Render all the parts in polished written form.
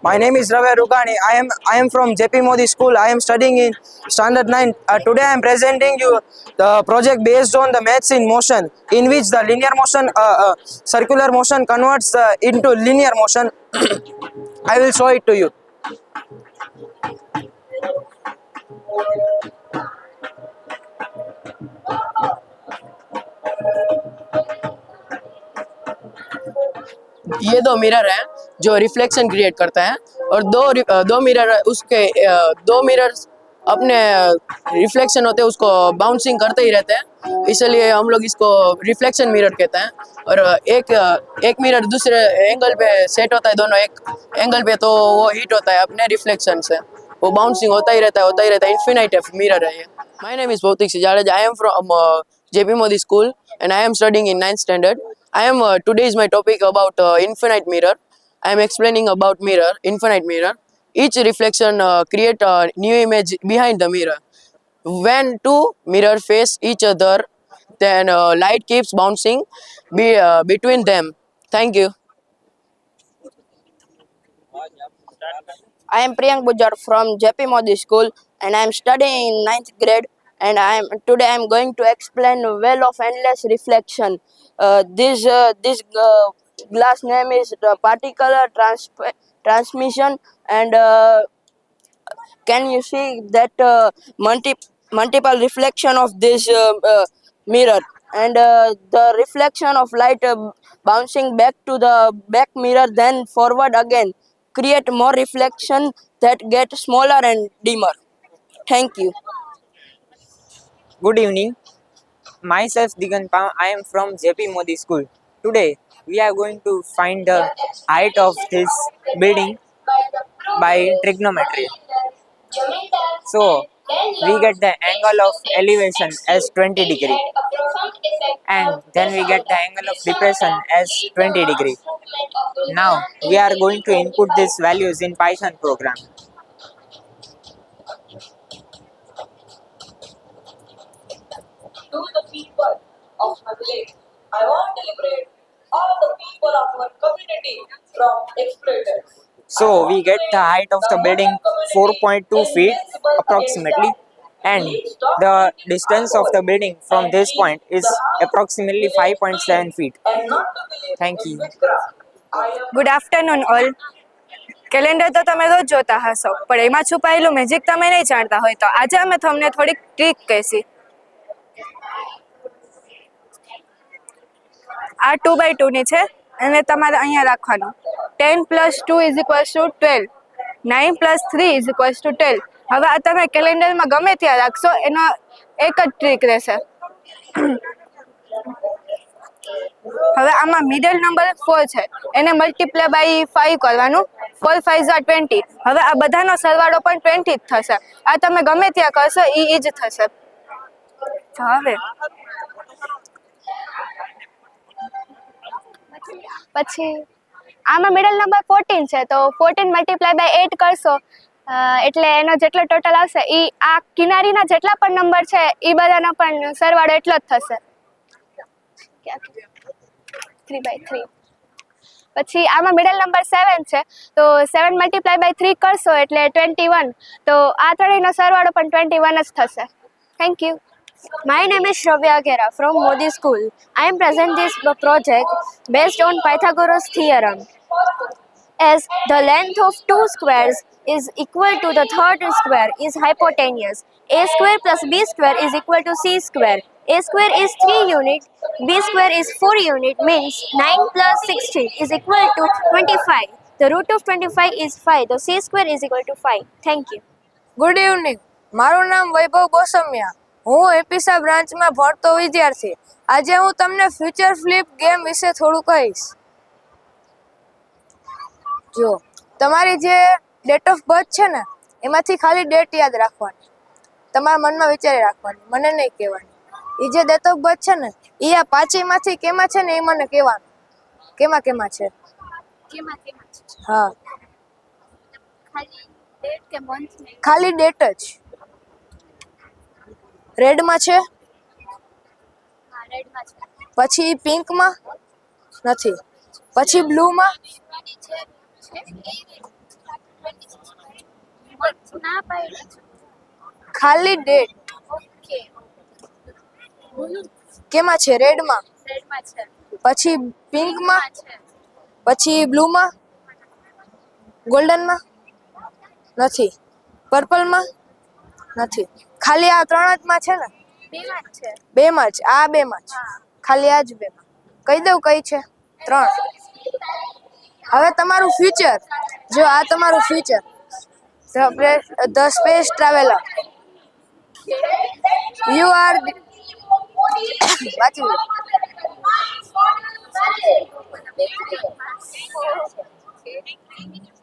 My name is Ravi Rukani. I am from JP Modi School. I am studying in Standard 9. Today I am presenting you the project based on the maths in motion, in which the linear motion, circular motion converts into linear motion. I will show it to you. ये दो mirror हैं जो reflection create करते हैं और दो mirror उसके दो मिरर्स अपने रिफ्लेक्शन होते हैं उसको बाउंसिंग करते ही रहते हैं, इसलिए हम लोग इसको रिफ्लेक्शन मिरर कहते हैं। और एक मिरर दूसरे एंगल पे सेट होता है, दोनों एक एंगल पे, तो वो हिट होता है अपने रिफ्लेक्शन से, वो बाउंसिंग होता ही रहता है, इन्फिनाइट मिरर है ये। माय नेम इज भौतिक Singh, I am from JP Modi School and I am studying in 9th standard. Today is my topic about infinite mirror. I am explaining about mirror, infinite mirror. Each reflection create a new image behind the mirror. When two mirrors face each other, then light keeps bouncing between them. Thank you. I am Priyank Bujar from JP Modi School and I am studying in 9th grade, and today I am going to explain well of endless reflection. This glass name is particular transmission, and can you see that multiple reflection of this mirror, and the reflection of light bouncing back to the back mirror, then forward again, create more reflection that get smaller and dimmer. Thank you. Good evening. Myself Digant Pam. I am from JP Modi School. Today we are going to find the height of this building by trigonometry. So we get the angle of elevation as 20 degree, and then we get the angle of depression as 20 degree. Now we are going to input these values in Python program. To the people of my village, I want to liberate all the people of our community from exploiters. So we get the height of the building 4.2 feet approximately, and the distance of the building from this point is approximately 5.7 feet. And not to believe Thank in you. witchcraft. I am good afternoon all. Calendar તો તમે રોજ જોતા હશો, પણ એમાં છુપાયેલું magic તમે નહીં જાણતા હોય, તો આજે અમે તમને થોડીક ટ્રીક કહીશી. આ 2x2 ની છે અને તમારે અહીંયા રાખવાનું 10 + 2 = 12, 9 + 3 = 12. હવે આ તમે કેલેન્ડરમાં ગમે ત્યાં રાખશો, એનો એક જ ટ્રીક રહેશે. હવે આમાં મિડલ નંબર 4 છે, એને મલ્ટીપ્લાય બાય 5 કરવાનું. 4 × 5 = 20. હવે આ બધાનો સરવાળો પણ 20 જ થશે. આ તમે ગમે ત્યાં કરશો એ જ થશે. હવે પછી આમાં મિડલ નંબર 14 છે, તો 14 × 8 કરશો એટલે એનો જેટલો ટોટલ આવશે એ આ કિનારીના જેટલા પણ નંબર છે એ બધાનો પણ સરવાળો એટલો જ થશે. 3/3. પછી આમાં મિડલ નંબર 7 છે, તો 7 × 3 કરશો એટલે 21, તો આ ત્રણેયનો સરવાળો પણ 21 જ થશે. Thank you. My name is Shravya Ghera from Modi School. I am present this project based on Pythagoras theorem. As the length of two squares is equal to the third square is hypotenuse. A square plus B square is equal to C square. A square is 3 unit, B square is 4 unit, means 9 + 16 is equal to 25. The root of 25 is 5. The C square is equal to 5. Thank you. Good evening. મારું નામ વૈભવ ગોસમિયા. હું એપીસા બ્રાન્ચમાં ભણતો વિદ્યાર્થી. આજે હું તમને future flip game વિશે થોડું કહીશ. જો તમારી જે ડેટ ઓફ બર્થ છે ને, એમાંથી ખાલી ડેટ યાદ રાખવાની, તમારા મનમાં વિચારી રાખવાની, મને નહીં કહેવાની. એ જે ડેટ ઓફ બર્થ છે ને, એ આ પાંચેયમાંથી કેમાં છે ને એ મને કહેવાનું. કેમાં છે? હા, ખાલી ડેટ જ. રેડમાં છે? પછી પિંકમાં નથી. પછી બ્લુમાં? ખાલી ડેટ ઓકે કેમાં છે? રેડમાં, રેડમાં છે પછી પિંકમાં, છે પછી બ્લુમાં, ગોલ્ડનમાં નથી, પર્પલમાં નથી. ખાલી આ 3 જ માં છે ને? બેમાં જ છે 2 માં જ, આ 2 માં જ, ખાલી આ જ 2 માં. કહી દઉં કઈ છે? 3. હવે તમારું ફ્યુચર, જો આ તમારું future, the space traveller. You are વાંચી લો.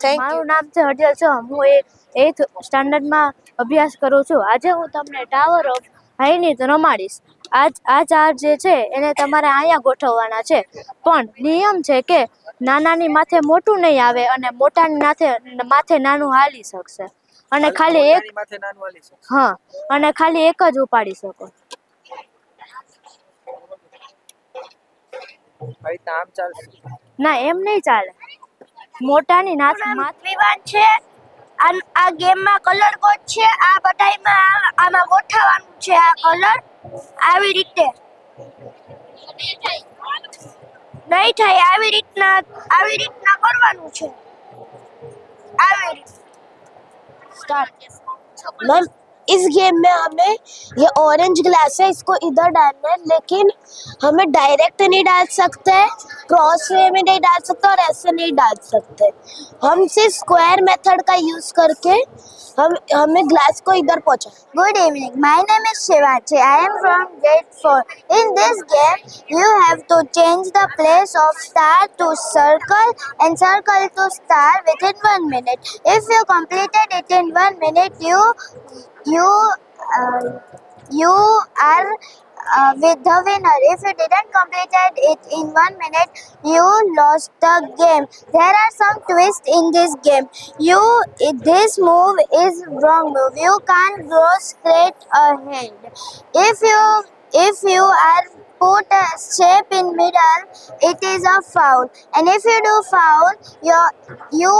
Thank you. મારું નામ છે હર્ષલ છે. હું 8th સ્ટાન્ડર્ડમાં અભ્યાસ કરું છું. આજે હું તમને ટાવર ઓફ હાઈનિત રમાડીશ. આ ચાર જે છે એને તમારે અહીંયા ગોઠવવાના છે, પણ નિયમ છે કે નાનાની માથે મોટું નહીં આવે અને મોટાની માથે નાનું હાલી શકશે, અને ખાલી એક, હા, અને ખાલી એક જ ઉપાડી શકો. ના, એમ નહીં ચાલે. મોટાની વિવાદ છે. આ ગેમમાં કલર કોડ છે. આ બધાયમાં આમાં ગોઠવવાનું છે. આ કલર આવી રીતે નહીં થાય. આવી રીતના કરવાનું છે. આવી રીતે स्टार्ट। मैम, इस गेम में हमें ये ऑरेंज ग्लास है, इसको इधर डालना है, लेकिन हमें डायरेक्ट नहीं डाल सकते, क्रॉस वे में नहीं डाल सकते और ऐसे नहीं डाल सकते। हम सिर्फ स्क्वायर मेथड का यूज करके हमें ग्लास को इधर पहुंचा। Good evening, my name is Shivanshi, I am from grade 4। In this game you have to change the place of star to circle and circle to star within 1 minute. If you completed it in 1 minute, you are with the winner. If you didn't completed it in 1 minute, you lost the game. There are some twists in this game. This move is wrong move. You can't go straight ahead. If you are put a shape in middle, it is a foul. And if you do foul, you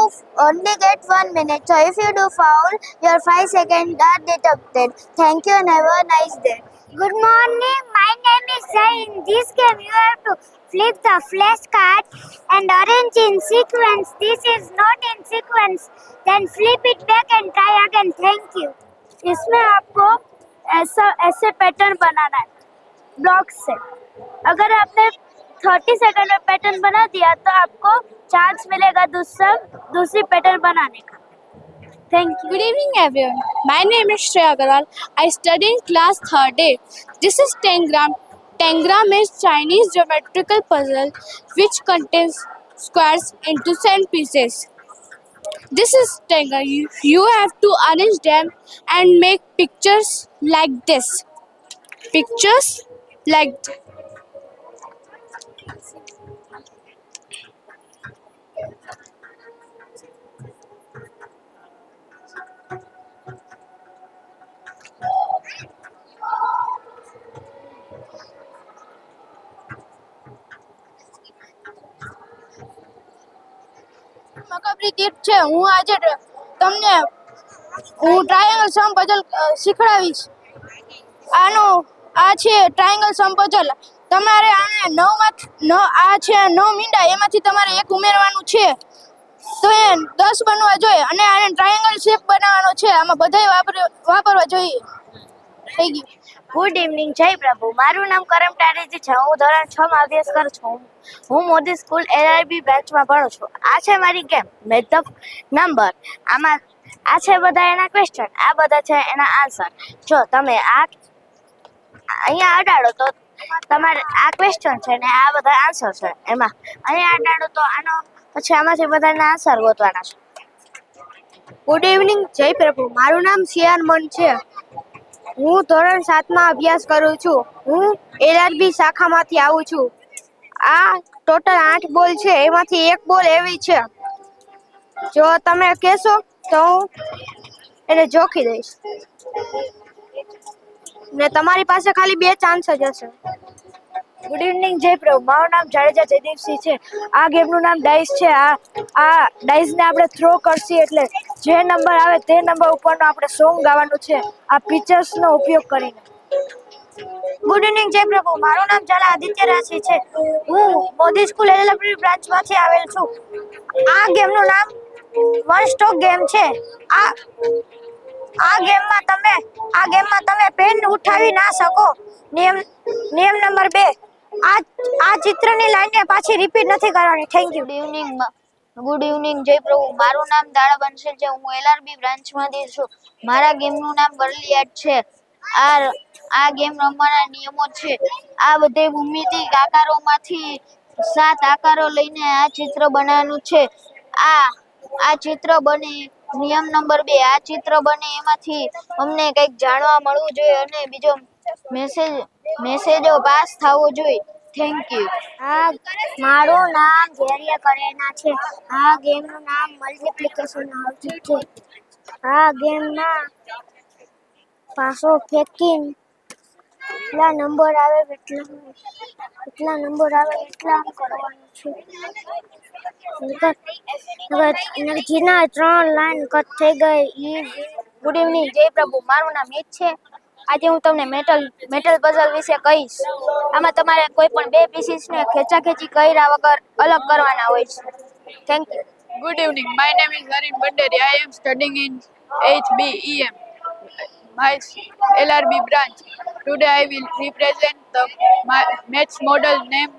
only get 1 minute. So if you do foul, your 5 seconds are deducted. Thank you and have a nice day. Good morning, my name is Sai. In this game, you have to flip the flashcard and arrange in sequence. This is not in sequence. Then flip it back and try again. Thank you. इसमें आपको ऐसे pattern बनाना है block से। अगर आपने 30 second में pattern बना दिया तो आपको चांस मिलेगा दूसरी पैटर्न बनाने का। Thank you. Good evening, everyone. My name is Shreya Agarwal. I study in class 3rd A. This is Tangram. Tangram is Chinese geometrical puzzle which contains squares into cent-pieces. This is Tangram. You have to arrange them and make pictures like this. Pictures like this. મકબરી તીર્થ છે. હું આજે તમને triangle સમ puzzle શીખડાવીશ. આ છે triangle સમ puzzle. તમારે આને 9 આ છે 9 મીંડા, એમાંથી તમારે એક ઉમેરવાનું છે તો એ 10 બનવા જોઈએ, અને આને ટ્રાયેંગલ શેપ બનાવવાનો છે. આમાં બધાય વાપરવા જોઈએ. થઈ ગયું. ગુડ ઇવનિંગ, જય પ્રભુ. મારું નામ કરમ ટારેજી છે. હું ધોરણ 6 માં અભ્યાસ કરું છું. હું મોદી સ્કૂલ LRB બેચમાં ભણું છું. આ છે મારી ગેમ મેથ ધ નંબર. આમાં આ છે બધા એના ક્વેશ્ચન, આ બધા છે એના આન્સર. જો તમે અહીંયા અડાડો તો તમારે આ ક્વેશ્ચન છે ને આ બધા આન્સર છે. એમાં અહીંયા અડાડો તો આનો પછી આમાંથી બધાના આન્સર ગોતવાના છે. ગુડ ઇવનિંગ, જય પ્રભુ. મારું નામ સિયાન મન છે. હું ધોરણ 7 માં અભ્યાસ કરું છું. હું LRB શાખામાંથી આવું છું. આ ટોટલ 8 બોલ છે, એમાંથી એક બોલ એવી છે. જો તમે કહેશો તો હું એને જોખી દઈશ, ને તમારી પાસે ખાલી 2 ચાન્સ જ હશે. ગુડ ઇવનિંગ, જય પ્રભુ. મારું નામ જાડેજા જયદીપસિંહ છે. આ ગેમનું નામ ડાઇસ છે. આ ડાઇસને આપણે થ્રો કરશી એટલે જે નંબર આવે તે નંબર ઉપરનો આપણે સોંગ ગાવાનું છે આ પિક્ચર્સનો ઉપયોગ કરીને. ગુડ ઇવનિંગ જય પ્રભુ. મારું નામ ઝાલા આદિત્ય રાશિ છે. હું મોદી સ્કૂલ એલએલબી બ્રાન્ચમાંથી આવેલ છું. આ ગેમનું નામ વન સ્ટોક ગેમ છે. આ ગેમમાં તમે પેન ઉઠાવી ના શકો. નિયમ નંબર 2, આ ચિત્રની લાઈનને પાછી રિપીટ નથી કરવાની. Thank you. ગુડ ઇવનિંગ જય પ્રભુ. મારું નામ દાડા બંસલ છે. હું એલઆરબી બ્રાન્ચમાંથી છું. મારા ગેમનું નામ બરલિયાટ છે. આ ગેમ રમવાના નિયમો છે. આ બધે ભૂમિતિક આકારોમાંથી 7 આકારો લઈને આ ચિત્ર બનાવવાનું છે. આ ચિત્ર બને. નિયમ નંબર 2, આ ચિત્ર બને એમાંથી અમને કંઈક જાણવા મળવું જોઈએ અને બીજો મેસેજો પાસ થવો જોઈએ. Thank you. મારું નામ ધૈર્ય કરેના છે. આ ગેમનું નામ મલ્ટીપ્લિકેશન આવતી છે. આ ગેમમાં પાસો ફેંકીને એટલા નંબર આવે એટલા કરવાનું છે. જેના 3 લાઈન કટ થઈ ગઈ. ગુડ ઇવનિંગ જય પ્રભુ. મારું નામ મીત છે. આજે હું તમને મેટલ પઝલ વિશે કહીશ. આમાં તમારે કોઈ પણ 2 પીસીસને ખેંચાખેંચી કર્યા વગર અલગ કરવાના હોય છે. Thank you. Good evening. My name is Harin Bandari. I am studying in HBEM, my LRB branch. Today I will represent the maths model named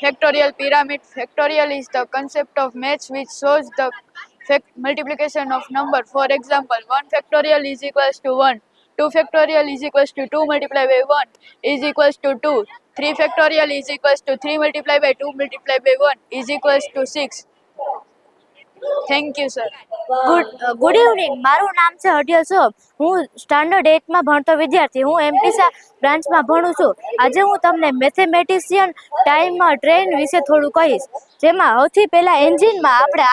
factorial pyramid. Factorial is the concept of maths which shows the multiplication of number. For example, 1 factorial is equals to 1. 2 factorial is equals to 2 multiplied by 1 is equals to 2. 3 factorial is equals to 3 multiplied by 2 multiplied by 1 is equals to 6. Thank you, sir. Good evening. મારું નામ છે હડિયલ સોમ. હું standard 8માં ભણતો વિદ્યાર્થી. હું એમપીસા બ્રાન્ચમાં ભણું છું. આજે હું તમને મેથેમેટિશિયન ટાઈમ ટ્રેન વિશે થોડું કહીશ. જેમાં સૌથી પહેલા એન્જિનમાં આપણે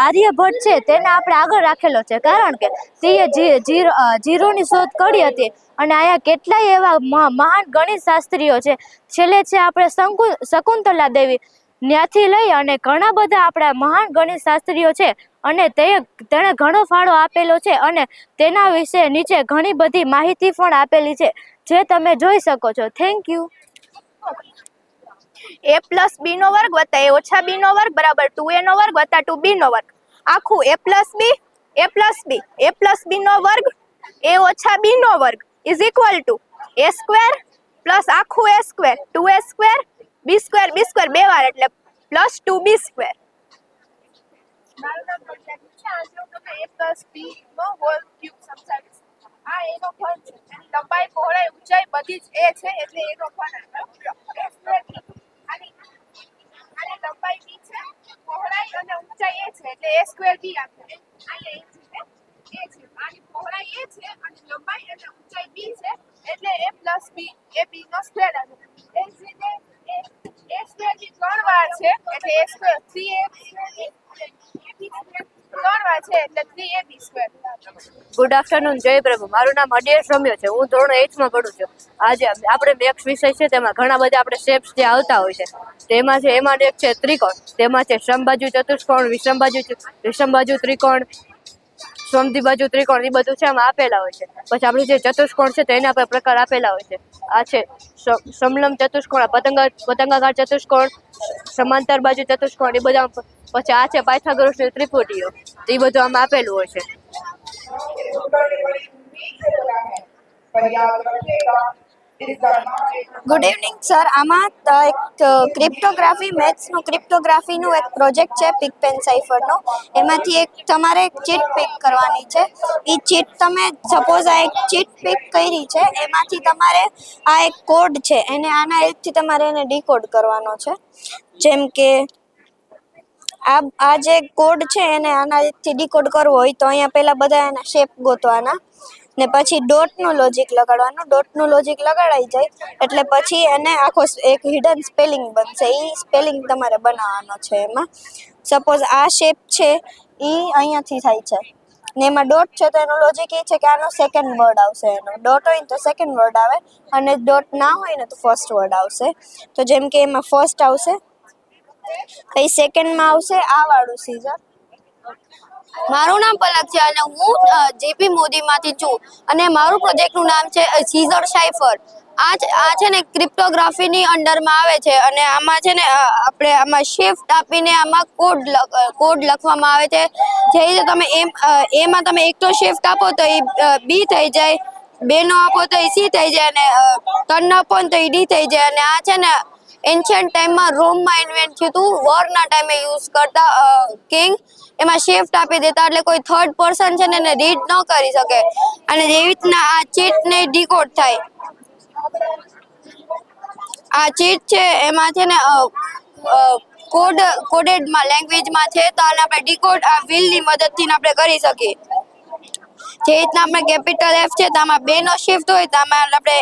આર્યભટ્ટ છે તેને આપણે આગળ રાખેલો છે, કારણ કે તે જીરોની શોધ કરી હતી. અને અહીંયા કેટલાય એવા મહાન ગણિત શાસ્ત્રીઓ છે. છેલ્લે છે આપણે શકુંતલા દેવી. ત્યાંથી લઈ અને ઘણા બધા આપણા મહાન ગણિત શાસ્ત્રીઓ છે અને તેણે ઘણો ફાળો આપેલો છે અને તેના વિશે નીચે ઘણી બધી માહિતી પણ આપેલી છે જે તમે જોઈ શકો છો. Thank you. a plus b નો વર્ગ વત્તા a ઓછા b નો વર્ગ બરાબર 2a નો વર્ગ વત્તા 2b નો વર્ગ આખું a plus b નો વર્ગ a ઓછા b નો વર્ગ is equal to a square plus આખું a square 2a square b square બે વાર એટલે plus 2b square. મારું નામ પ્રજ્ઞા છે. આજે હું તમને a plus b નો હોલ ક્યુબ સમજાવીશ. આ a નો ઘન છે. એની લંબાઈ, પહોળાઈ, ઊંચાઈ બધી જ a છે એટલે a નો ઘન આની લંબાઈ b છે, પહોળાઈ અને ઊંચાઈ a છે એટલે a square b આપે. અહીંયા a છે આની પહોળાઈ a છે અને લંબાઈ અને ઊંચાઈ b છે એટલે a plus b એ b નો સ્ક્વેર આવે. એ જ રીતે a square બી 3 વાર છે એટલે a square 3ab વાર છે એટલે 3ab square. ગુડ આફ્ટરનૂન જય પ્રભુ. મારું નામ અડિયેશ રમ્યો છે. હું ધોરણ 8માં ભણું છું. આજે આપણે મેથ્સ વિષય છે તેમાં ઘણા બધા આપણે શેપ્સ જે આવતા હોય છે એમાં એક છે ત્રિકોણ. તેમાં છે સમબાજુ ચતુષ્કોણ, વિષમબાજુ ત્રિકોણ, સમદ્વિબાજુ ત્રિકોણ. એ બધું છે આમાં આપેલા હોય છે. પછી આપણું જે ચતુષ્કોણ છે તેના પર પ્રકાર આપેલા હોય છે. આ છે સમલંબ ચતુષ્કોણ, પતંગાકાર ચતુષ્કોણ, સમાંતર બાજુ ચતુષ્કોણ. એ બધા પછી આ છે પાયથાગોરસની ત્રિપુટીઓ. એ બધું આમાં આપેલું હોય છે. Good evening sir. આમાં એક ક્રિપ્ટોગ્રાફીનું એક પ્રોજેક્ટ છે પિક પેન સાઇફરનો. એમાંથી એક તમારે ચીટ પિક કરવાની છે. એ ચીટ તમે સપોઝ આ એક ચીટ પિક કરી છે એમાંથી તમારે આ એક કોડ છે એને આના હેલ્પથી તમારે એને ડીકોડ કરવાનો છે. જેમ કે આ જે કોડ છે એને આના હેલ્પથી ડીકોડ કરવો હોય તો અહીંયા પહેલાં બધા એના શેપ ગોતવાના ને પછી ડોટનું લોજિક લગાડવાનું. ડોટનું લોજિક લગાડાઈ જાય એટલે પછી એને આખો એક હિડન સ્પેલિંગ બનશે. એ સ્પેલિંગ તમારે બનાવવાનો છે. એમાં સપોઝ આ શેપ છે એ અહીંયાથી થાય છે ને એમાં ડોટ છે તો એનો લોજિક એ છે કે આનો સેકન્ડ વર્ડ આવશે. એનો ડોટ હોય ને તો સેકન્ડ વર્ડ આવે અને ડોટ ના હોય ને તો ફર્સ્ટ વર્ડ આવશે. તો જેમ કે એમાં ફર્સ્ટ આવશે, પછી સેકન્ડમાં આવશે આ વાળું સીઝર, મારું નામ પલક છે અને હું જેપી મોદીમાંથી છું અને મારું પ્રોજેક્ટનું નામ છે સીઝર સાઇફર. આ છે ને ક્રિપ્ટોગ્રાફીની અંડરમાં આવે છે અને આમાં છે ને આપણે આમાં શિફ્ટ આપીને આમાં કોડ લખવામાં આવે છે. જે રીતે તમે એમાં તમે એક તો શિફ્ટ આપો તો એ બી થઈ જાય, બે નો આપો તો એ સી થઈ જાય અને ત્રણ નો આપો તો એ ડી થઈ જાય. અને આ છે ને એન્શિયન્ટ ટાઈમમાં રોમમાં ઇન્વેન્ટ થયું હતું. વોરના ટાઈમે યુઝ કરતા કિંગ એમાં શિફ્ટ આપી દેતા એટલે કોઈ થર્ડ પર્સન છે ને એને રીડ ન કરી શકે અને એવી રીતના આ ચીટ ને ડીકોડ થાય. આ ચીટ છે એમાં છે ને કોડેડમાં લેંગ્વેજમાં છે તો આને આપણે ડીકોડ આ વ્હીલની મદદથી આપણે કરી શકીએ. જે રીતના આપણે કેપિટલ એફ છે તો આમાં બે નો શિફ્ટ હોય તો આમાં આપણે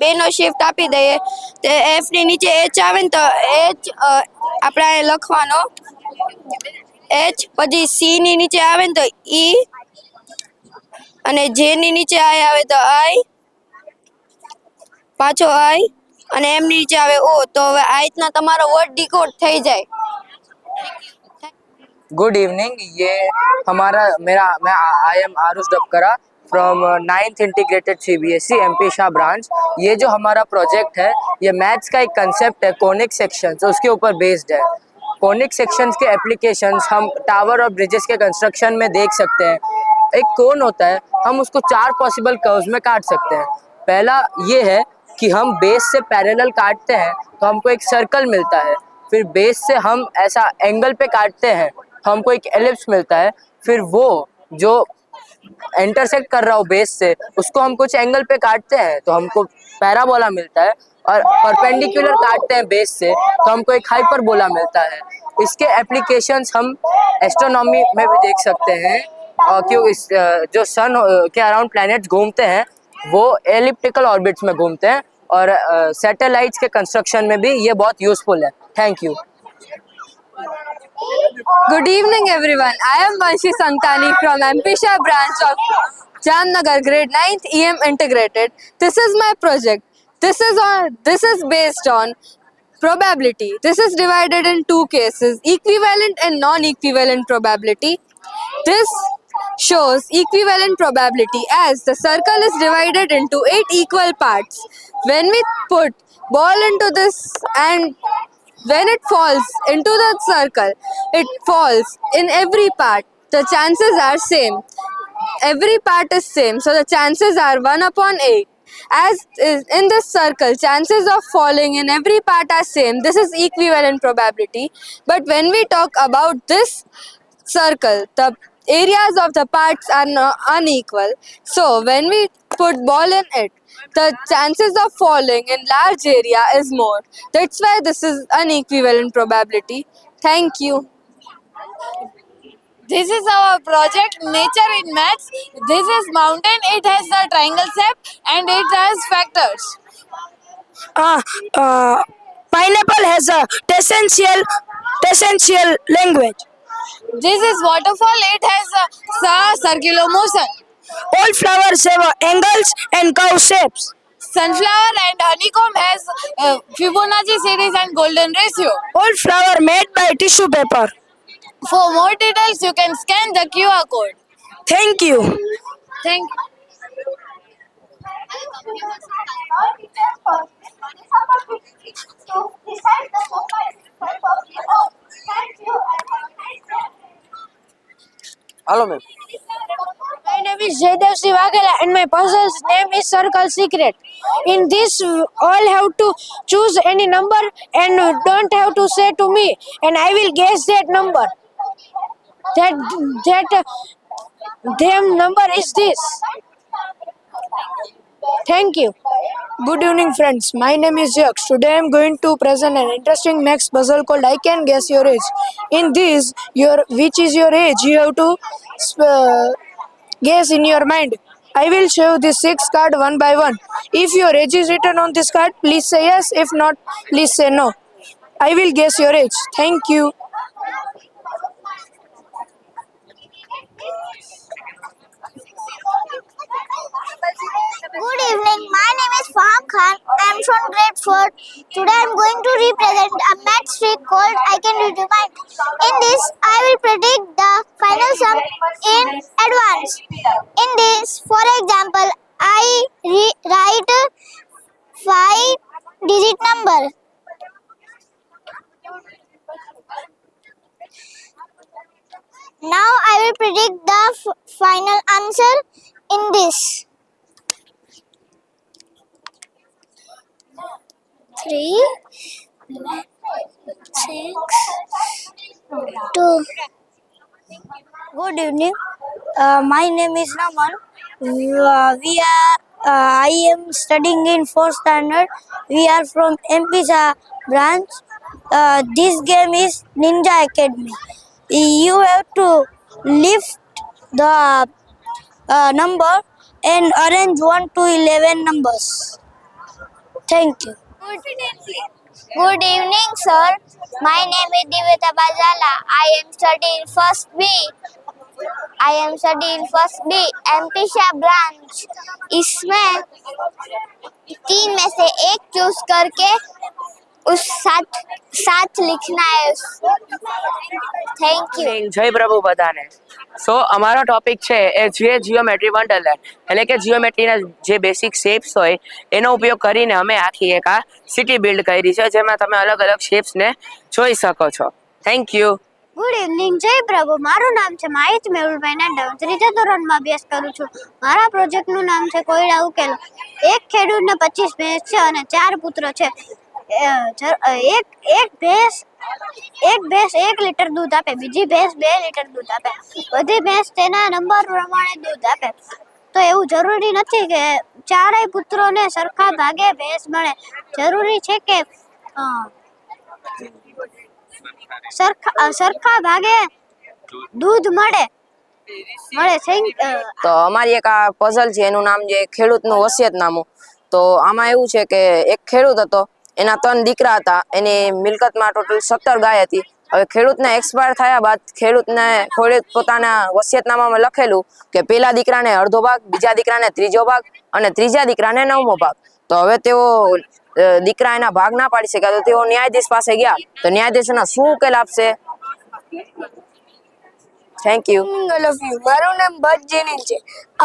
બે નો શિફ્ટ આપી દઈએ તો એફ ની નીચે એચ આવે ને તો એચ આપણે લખવાનો એચ, પછી સી ની નીચે આવે ને તો ઈ અને જે ની નીચે આઈ આવે તો આઈ, પાછો આઈ અને એમ ની નીચે આવે ઓ. તો હવે આ રીતના તમારો વર્ડ ડીકોડ થઈ જાય. Good evening. ये हमारा मेरा मैं I am Aarush Dabkara from 9th integrated CBSE MP Shah branch. ये जो हमारा प्रोजेक्ट है ये मैथ्स का एक कंसेप्ट है कोनिक सेक्शंस, उसके ऊपर बेस्ड है. कोनिक सेक्शंस के एप्लीकेशंस हम टावर और ब्रिजेस के कंस्ट्रक्शन में देख सकते हैं. एक कोन होता है, हम उसको 4 पॉसिबल कर्व्स में काट सकते हैं. पहला ये है कि हम बेस से पैरेलल काटते हैं तो हमको एक सर्कल मिलता है. फिर बेस से हम ऐसा एंगल पे काटते हैं तो हमको एक एलिप्स मिलता है. फिर वो जो इंटरसेक्ट कर रहा हो बेस से उसको हम कुछ एंगल पे काटते हैं तो हमको पैराबोला मिलता है. और परपेंडिकुलर काटते हैं बेस से तो हमको एक हाइपरबोला मिलता है. इसके एप्लीकेशंस हम एस्ट्रोनॉमी में भी देख सकते हैं. क्यों इस जो सन के अराउंड प्लैनेट्स घूमते हैं वो एलिप्टिकल ऑर्बिट्स में घूमते हैं और सैटेलाइट्स के कंस्ट्रक्शन में भी ये बहुत यूजफुल है. Thank you. Good evening, everyone. I am Vanshi Santani from MP Shah branch of Jamnagar, grade 9th EM integrated. This is my project. This is based on probability. This is divided in two cases: equivalent and non-equivalent probability. This shows equivalent probability as the circle is divided into 8 equal parts. When we put ball into this and when it falls into the circle, it falls in every part. The chances are same. Every part is same, so the chances are 1 upon 8. As is in this circle, chances of falling in every part are same. This is equivalent probability. But when we talk about this circle, the areas of the parts are unequal. So when we put ball in it, the chances of falling in large area is more. That's why this is unequivalent probability. Thank you. This is our project Nature in Maths. This is mountain. It has the triangle shape and it has factors. Pineapple has a tangential language. This is waterfall. It has a circular motion. All flowers have angles and curve shapes. Sunflower and honeycomb has Fibonacci series and golden ratio. All flower made by tissue paper. For more details, you can scan the QR code. Thank you. Thank you. Hello, ma'am. My name is Jaydevsi Waghela and my puzzle's name is Circle Secret. In this, all have to choose any number and don't have to say to me, and I will guess that number. That damn number is this. Thank you. Good evening, friends. My name is Yax. Today I am going to present an interesting max puzzle called I Can Guess Your Age. In this, which is your age, you have to guess in your mind. I will show the 6 cards one by one. If your age is written on this card, please say yes. If not, please say no. I will guess your age. Thank you. Good evening. My name is Faham Khan. I am from grade 4. Today I am going to represent a math trick called I Can Read Your Mind. In this, I will predict the final sum in advance. In this, for example, I write 5-digit number. Now I will predict the final answer in this. 3, 6, 2. Good evening. My name is Naman. I am studying in 4th standard. We are from MPSA branch. This game is Ninja Academy. You have to lift the number and arrange 1 to 11 numbers. Thank you. Good evening, sir. My name is Divita Bajala. I am studying first B. एमपीशा branch. इसमें 3 में से एक choose करके उस साथ लिखना है. Thank you. જય પ્રભુ બધાને. સો અમારો ટોપિક છે એ જીઓમેટ્રી વન્ડરલેન્ડ, એટલે કે જીઓમેટ્રીના જે બેસિક શેપ્સ હોય એનો ઉપયોગ કરીને અમે આખી એક આ સિટી બિલ્ડ કરી છે, જેમાં તમે અલગ અલગ શેપ્સને જોઈ શકો છો. Thank you. Good evening. જય પ્રભુ. મારું નામ છે માહિત મેહુલભાઈ નાડા. હું 3જા ધોરણમાં અભ્યાસ કરું છું. મારા પ્રોજેક્ટનું નામ છે કોયડા ઉકેલો. એક ખેડૂતને 25 ભેંસ છે અને 4 પુત્ર છે. એક ભેંસ 1 લીટર દૂધ આપે, બીજી ભેંસ 2 લીટર દૂધ આપે, બધી ભેંસ તેના નંબર પ્રમાણે દૂધ આપે. તો એવું જરૂરી નથી કે ચારેય પુત્રોને સરખા ભાગે ભેંસ મળે. જરૂરી છે કે સરખા ભાગે દૂધ મળે. તો અમારી એક આ પઝલ છે, એનું નામ છે ખેડૂતનું વસિયતનામું. તો આમાં એવું છે કે એક ખેડૂત હતો, એના 3 દીકરા હતા, એની મિલકતમાં ટોટલ 17 ગાય હતી. હવે ખેડૂતને એક્સપાયર થયા બાદ ખેડૂત પોતાના વસિયતનામામાં લખેલું કે પહેલા દીકરાને અડધો ભાગ, બીજા દીકરાને 3જો ભાગ અને ત્રીજા દીકરાને 9મો ભાગ. તો હવે તેઓ દીકરા એના ભાગ ના પાડી શક્યા, તો તેઓ ન્યાયાધીશ પાસે ગયા. તો ન્યાયાધીશોના શું ઉકેલ આપશે? Thank you. મારું નામ બટ જેનિલ છે.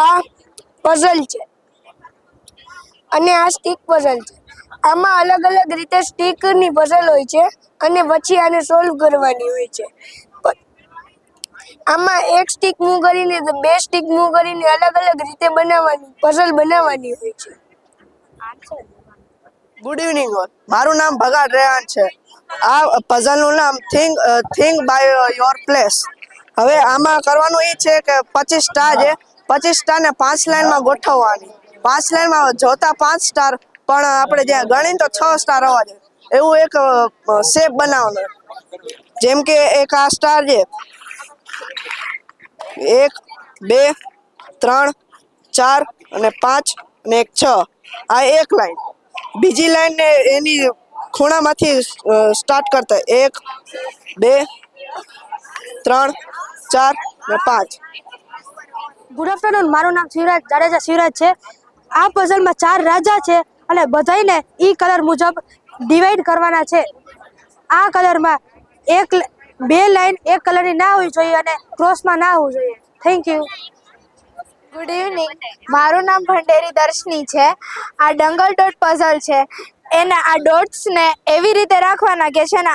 આ પઝલ છે અને આ સ્ટીક પઝલ છે. આમાં અલગ અલગ રીતે સ્ટીકની પઝલ હોય છે અને પછી આને સોલ્વ કરવાની હોય છે. આમાં એક સ્ટીક મૂવ કરીને 2 સ્ટીક મૂવ કરીને અલગ અલગ રીતે બનાવવાની પઝલ બનાવવાની હોય છે. Good evening all. મારું નામ ભગાડ રેહાન છે. આ પઝલનું નામ થિંક બાય યોર પ્લેસ. હવે આમાં કરવાનું એ છે કે 25 સ્ટાર છે, 25 સ્ટારને 5 લાઈનમાં ગોઠવવાની. 5 લાઈનમાં જોતા 5 સ્ટાર, પણ આપણે જ્યાં ગણીને તો 6 સ્ટાર આવવા જોઈએ એવું એક શેપ બનાવવાનો. જેમ કે એક આ સ્ટાર છે, 1 2 3 4 અને 5 અને એક 6. આ એક લાઈન. બીજી લાઈન ને એની ખૂણામાંથી સ્ટાર્ટ કરતા 1 2 3 4 ને 5. Good afternoon. મારું નામ જાડેજા શિવરાજ છે. આ પઝલમાં 4 રાજા છે અને બધાયને ઈ કલર મુજબ ડિવાઈડ કરવાના છે. આ કલરમાં 2 લાઈન એક કલરની ના હોવી જોઈએ અને ક્રોસમાં ના હોવું જોઈએ. Thank you. Good evening. મારું નામ ભંડેરી દર્શની છે. આ ડંગલ ડોટ પઝલ છે. એના આ ડોટ્સને એવી રીતે રાખવાના કે છે ને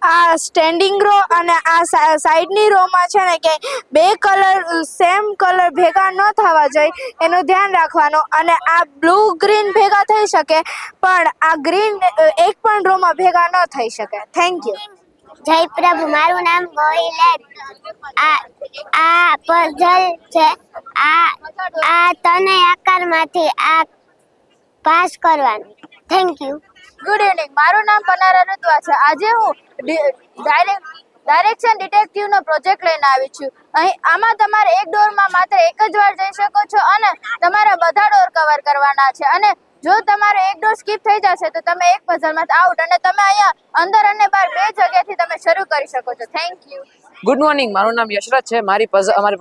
આ સ્ટેન્ડિંગ રો અને આ સાઈડની રોમાં છે ને કે 2 કલર સેમ કલર ભેગા ન થવા જોઈએ એનું ધ્યાન રાખવાનું. અને આ બ્લુ ગ્રીન ભેગા થઈ શકે પણ આ ગ્રીન એક પણ રોમાં ભેગા ન થઈ શકે. Thank you. જય પ્રભુ. મારું નામ ગોહિલ. આ પઝલ છે. આ તને આકારમાંથી આ પાસ કરવાનું. Thank you. Good evening. મારું નામ પનારા ઋત્વા છે. આજે હું ડાયરેક્શન ડિટેક્ટિવનો પ્રોજેક્ટ લઈને આવી છું. આમાં તમારે એક ડોરમાં માત્ર એક જ વાર જઈ શકો છો અને તમારે બધા ડોર કવર કરવાના છે. અને જો તમારો એક ડોર સ્કીપ થઈ જશે તો તમે એક પઝલમાં આઉટ, અને તમે અહીંયા અંદર અને બહાર 2 જગ્યાથી તમે શરૂ કરી શકો છો. Thank you. Good morning. મારું નામ યશરત છે. અમારી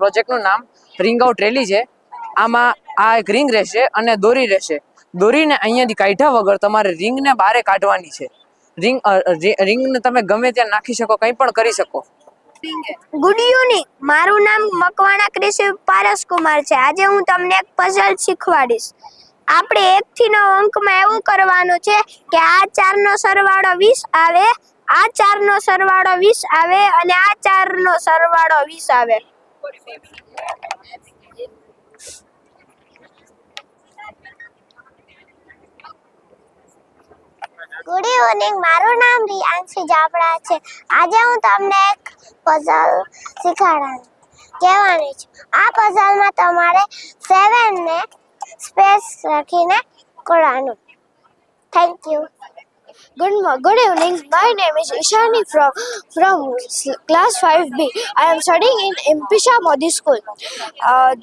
પ્રોજેક્ટનું નામ રિંગ આઉટ રેલી છે. આમાં આ એક રિંગ રહેશે અને દોરી રહેશે. દોરીને અહીંયાથી કાઢ્યા વગર તમારે રિંગને બહાર કાઢવાની છે. રિંગને તમે ગમે ત્યાં નાખી શકો, કંઈ પણ કરી શકો. Good evening. મારું નામ મકવાણા ક્રિશિવ પારસકુમાર છે. આજે હું તમને એક પઝલ શીખવાડીશ. આપણે 1 થી 9 અંકમાં એવું કરવાનું છે કે આ 4 નો સરવાળો 20 આવે, આ 4 નો સરવાળો 20 આવે અને આ 4 નો સરવાળો 20 આવે. Good evening. મારું નામ રિયાંશી જાપડા છે. આજે હું તમને એક પઝલ કહેવાની છું. આ પઝલમાં તમારે 7 ને સ્પેસ રાખીને કરવાનું. Thank you. Good evening. My name is Ishani from class 5B. I am studying in Impisha Modi School.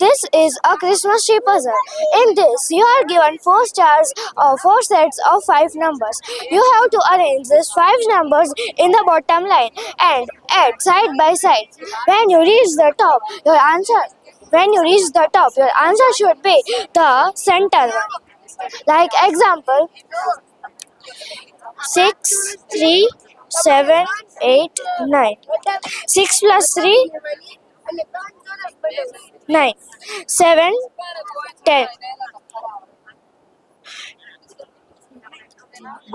This is a Christmas tree puzzle. In this, you are given 4 stars or 4 sets of 5 numbers. You have to arrange these 5 numbers in the bottom line and add side by side. When you reach the top, your answer should be the center one. Like example, 6, 3, 7, 8, 9. 6 plus 3, 9. 7, 10.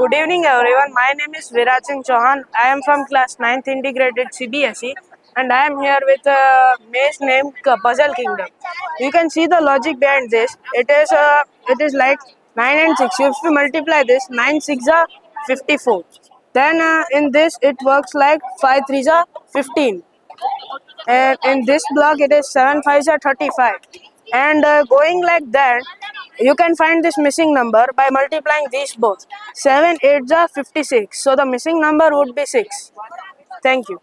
Good evening, everyone. My name is Viraj Singh Chauhan. I am from class 9th integrated CBSE and I am here with a maze named Puzzle Kingdom. You can see the logic behind this. It is like 9 and 6. If we multiply this, 9 6 are 54. Then in this it works like 5 3s are 15. And in this block it is 7 5s are 35. And going like that, you can find this missing number by multiplying these both. 7 8s are 56. So the missing number would be 6. Thank you.